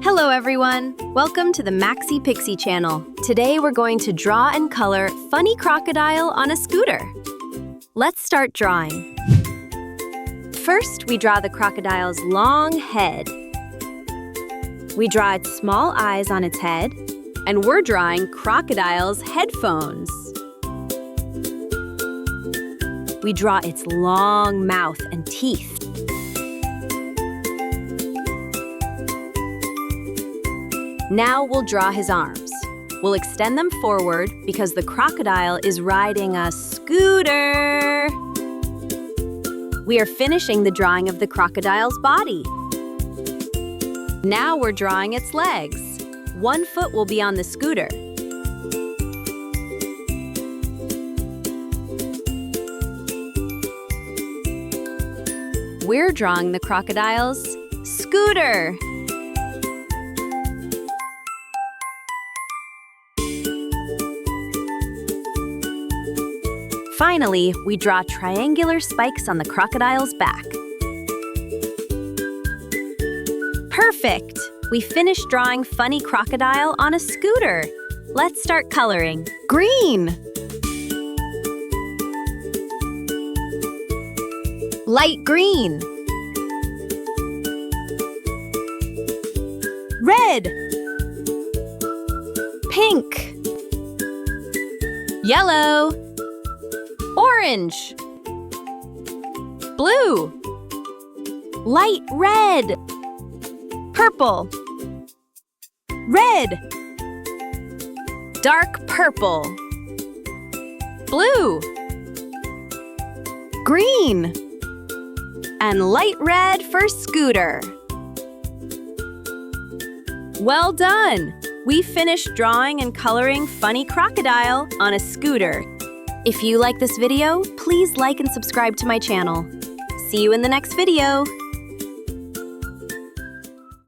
Hello everyone! Welcome to the Maxi Pixie channel. Today we're going to draw and color funny crocodile on a scooter. Let's start drawing. First, we draw the crocodile's long head. We draw its small eyes on its head, and we're drawing crocodile's headphones. We draw its long mouth and teeth. Now we'll draw his arms. We'll extend them forward because the crocodile is riding a scooter. We are finishing the drawing of the crocodile's body. Now we're drawing its legs. One foot will be on the scooter. We're drawing the crocodile's scooter. Finally, we draw triangular spikes on the crocodile's back. Perfect! We finished drawing funny crocodile on a scooter. Let's start coloring. Green! Light green. Red. Pink. Yellow. Orange. Blue. Light red. Purple. Red. Dark purple. Blue. Green. And light red for scooter. Well done! We finished drawing and coloring funny crocodile on a scooter. If you like this video, please like and subscribe to my channel. See you in the next video!